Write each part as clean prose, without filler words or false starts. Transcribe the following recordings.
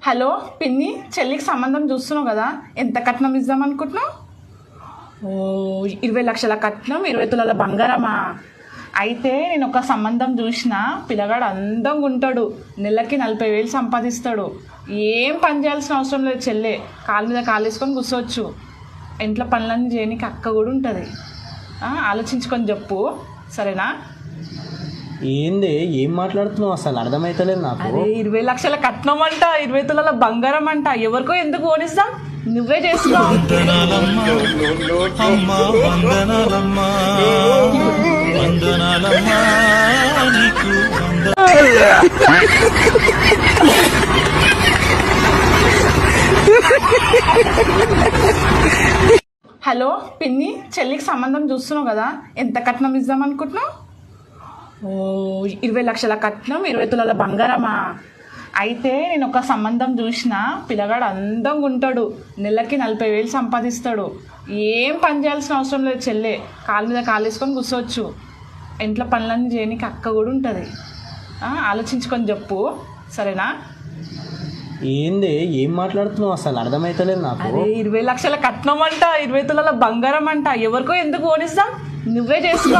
Hello పిన్ని, చెల్లికి సంబంధం చూస్తున్నావు కదా, ఎంత కట్నం ఇద్దాం అనుకుంటున్నావు? ఓ, 20 లక్షల కట్నం, 20 తులాల బంగారమా? అయితే నేను ఒక సంబంధం చూసిన, పిల్లగాడు అందంగా ఉంటాడు, నెలకి 40,000 సంపాదిస్తాడు. ఏం పని చేయాల్సిన అవసరం లేదు చెల్లె, కాలు మీద కాలు వేసుకొని కూర్చోవచ్చు. ఇంట్లో పనులన్నీ చేయడానికి అక్క కూడా ఉంటుంది. ఆలోచించుకొని చెప్పు, సరేనా? ఏంది, ఏం మాట్లాడుతున్నావు? అసలు అర్థమైతలేదు నాకు. అరే 20 లక్షల కట్నం అంట, 20 తులాల బంగారం అంట. ఎవరికో ఎందుకు ఓనిస్తాం, నువ్వే చేసుకో. హలో పిన్ని, చెల్లికి సంబంధం చూస్తున్నావు కదా, ఎంత కట్నం ఇద్దాం అనుకుంటున్నావు? ఓ, 20 లక్షల కట్నం, 20 తులాల బంగారమా? అయితే నేను ఒక సంబంధం చూసిన, పిల్లగాడు అందంగా ఉంటాడు, నెలకి 40,000 సంపాదిస్తాడు. ఏం పని చేయాల్సిన అవసరం లేదు చెల్లె, కాలు మీద కాలు వేసుకొని కూర్చోవచ్చు. ఇంట్లో పనులన్నీ చేయడానికి అక్క కూడా ఉంటుంది. ఆలోచించుకొని చెప్పు, సరేనా? ఏంది, ఏం మాట్లాడుతున్నావు? అసలు అర్థమైతలేదు నాకు. అరే 20 లక్షల కట్నం అంట, 20 తులాల బంగారం అంట. ఎవరికో ఎందుకు ఓనిస్తాం, నువ్వే చేసుకో.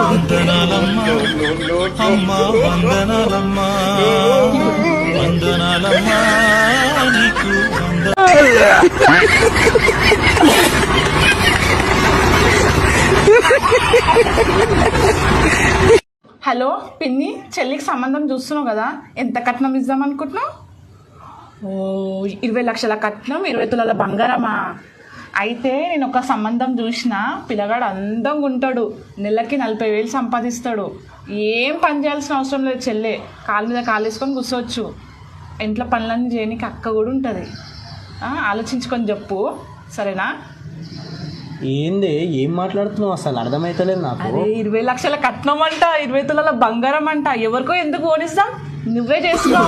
హలో పిన్ని, చెల్లికి సంబంధం చూస్తున్నావు కదా, ఎంత కట్నం ఇద్దాం అనుకుంటున్నావు? ఓ, 20 లక్షల కట్నం, 20 తులాల బంగారమా? అయితే నేను ఒక సంబంధం చూసిన, పిల్లగాడు అందంగా ఉంటాడు, నెలకి 40,000 సంపాదిస్తాడు. ఏం పని చేయాల్సిన అవసరం లేదు చెల్లె, కాలు మీద కాలు వేసుకొని కూర్చోవచ్చు. ఇంట్లో పనులన్నీ చేయడానికి అక్క కూడా ఉంటుంది. ఆలోచించుకొని చెప్పు, సరేనా? ఏంది, ఏం మాట్లాడుతున్నావు? అసలు అర్థమైతలేదు నాకు. అరే 20 లక్షల కట్నం అంట, 20 తులాల బంగారం అంట. ఎవరికో ఎందుకు ఓనిస్తాం, నువ్వే చేసుకో.